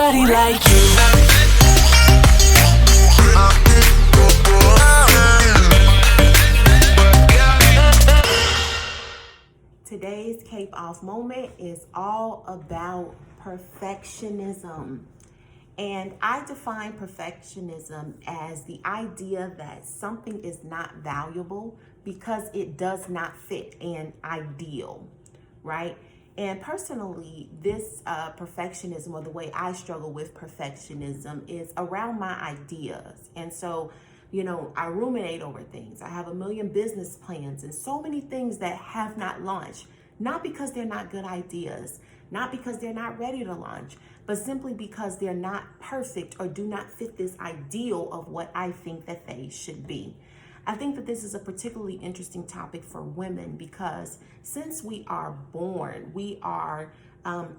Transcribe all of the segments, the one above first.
nobody like you. Today's Cape Off moment is all about perfectionism. And I define perfectionism as the idea that something is not valuable because it does not fit an ideal, right? And personally, this perfectionism, or the way I struggle with perfectionism, is around my ideas. And so, I ruminate over things. I have a million business plans and so many things that have not launched, not because they're not good ideas, not because they're not ready to launch, but simply because they're not perfect or do not fit this ideal of what I think that they should be. I think that this is a particularly interesting topic for women because since we are born, we are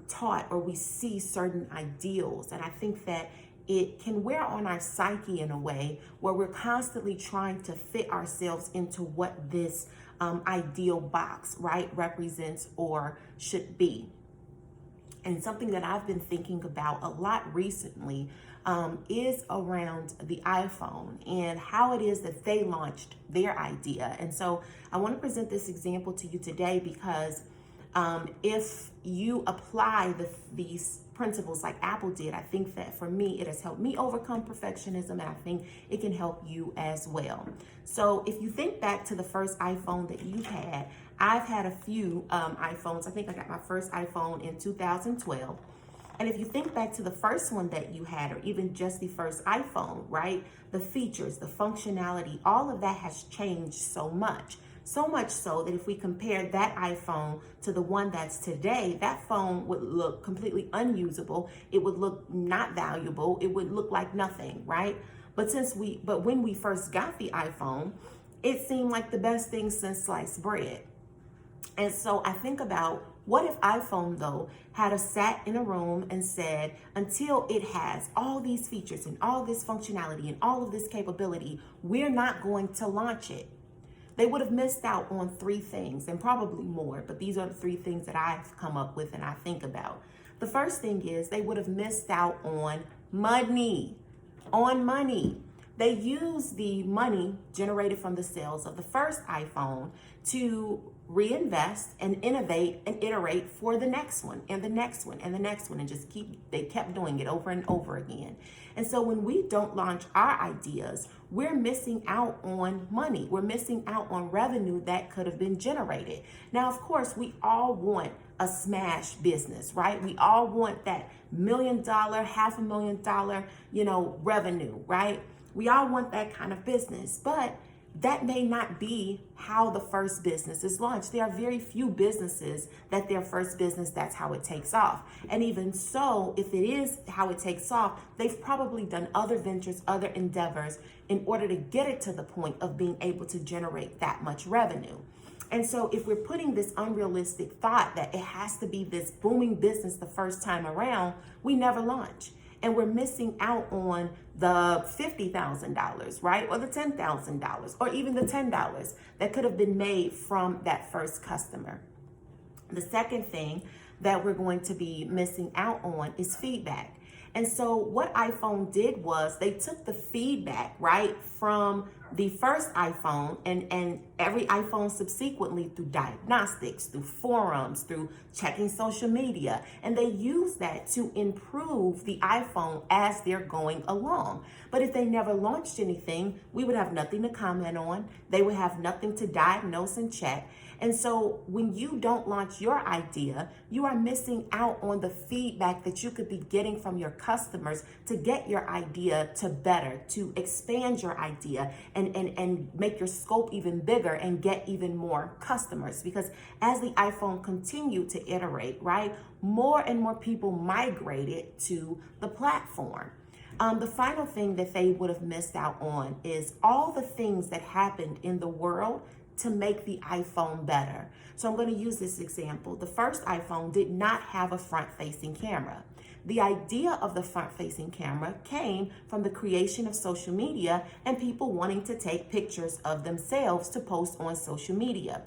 taught, or we see certain ideals. And I think that it can wear on our psyche in a way where we're constantly trying to fit ourselves into what this ideal box, right, represents or should be. And something that I've been thinking about a lot recently is around the iPhone and how it is that they launched their idea. And so I want to present this example to you today because if you apply these principles like Apple did, I think that for me, it has helped me overcome perfectionism, and I think it can help you as well. So if you think back to the first iPhone that you've had, I've had a few iPhones. I think I got my first iPhone in 2012. And if you think back to the first one that you had, or even just the first iPhone, right? The features, the functionality, all of that has changed so much. So much so that if we compare that iPhone to the one that's today, that phone would look completely unusable. It would look not valuable. It would look like nothing, right? But when we first got the iPhone, it seemed like the best thing since sliced bread. And so I think about, what if iPhone, though, had a sat in a room and said, until it has all these features and all this functionality and all of this capability, we're not going to launch it. They would have missed out on three things, and probably more, but these are the three things that I've come up with and I think about. The first thing is they would have missed out on money. They used the money generated from the sales of the first iPhone to reinvest and innovate and iterate for the next one and the next one and the next one, and they kept doing it over and over again. And so when we don't launch our ideas, we're missing out on money. We're missing out on revenue that could have been generated. Now, of course, we all want a smash business, right? We all want that $1 million, $500,000, revenue, right? We all want that kind of business, but that may not be how the first business is launched. There are very few businesses that their first business, that's how it takes off. And even so, if it is how it takes off, they've probably done other ventures, other endeavors in order to get it to the point of being able to generate that much revenue. And so if we're putting this unrealistic thought that it has to be this booming business the first time around, we never launch. And we're missing out on the $50,000, right? Or the $10,000, or even the $10 that could have been made from that first customer. The second thing that we're going to be missing out on is feedback. And so what iPhone did was they took the feedback, right, from the first iPhone and every iPhone subsequently, through diagnostics, through forums, through checking social media, and they use that to improve the iPhone as they're going along. But if they never launched anything, we would have nothing to comment on. They would have nothing to diagnose and check. And so when you don't launch your idea, you are missing out on the feedback that you could be getting from your customers to get your idea to better, to expand your idea and make your scope even bigger and get even more customers. Because as the iPhone continued to iterate, right, more and more people migrated to the platform. The final thing that they would have missed out on is all the things that happened in the world to make the iPhone better. So I'm going to use this example. The first iPhone did not have a front-facing camera. The idea of the front-facing camera came from the creation of social media and people wanting to take pictures of themselves to post on social media.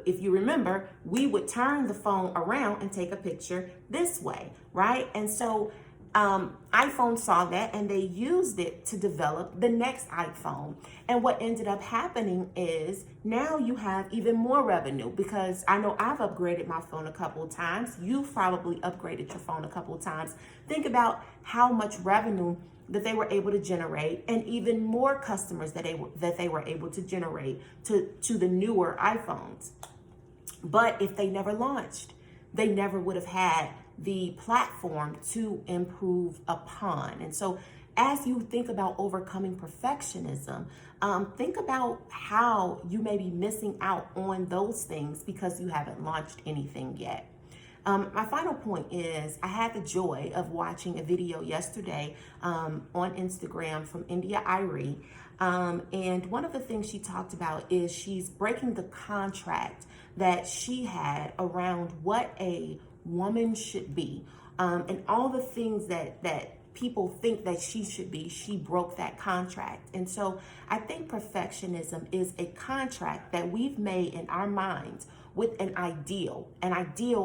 If you remember, we would turn the phone around and take a picture this way, right? And so iPhone saw that and they used it to develop the next iPhone. And what ended up happening is now you have even more revenue, because I know I've upgraded my phone a couple of times. You've probably upgraded your phone a couple of times. Think about how much revenue that they were able to generate, and even more customers that they were able to generate to the newer iPhones. But if they never launched, they never would have had the platform to improve upon. And so as you think about overcoming perfectionism, think about how you may be missing out on those things because you haven't launched anything yet. My final point is I had the joy of watching a video yesterday on Instagram from India Irie. And one of the things she talked about is she's breaking the contract that she had around what a woman should be, and all the things that people think that she should be. She broke that contract. And so I think perfectionism is a contract that we've made in our minds with an ideal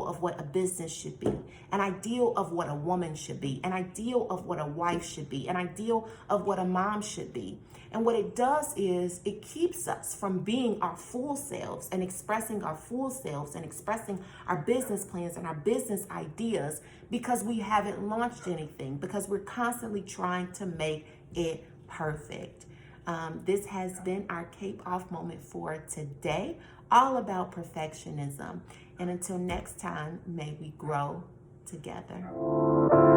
of what a business should be, an ideal of what a woman should be, an ideal of what a wife should be, an ideal of what a mom should be. And what it does is it keeps us from being our full selves and expressing our full selves and expressing our business plans and our business ideas, because we haven't launched anything, because we're constantly trying to make it perfect. This has been our Cape Off moment for today, all about perfectionism. And until next time, may we grow together.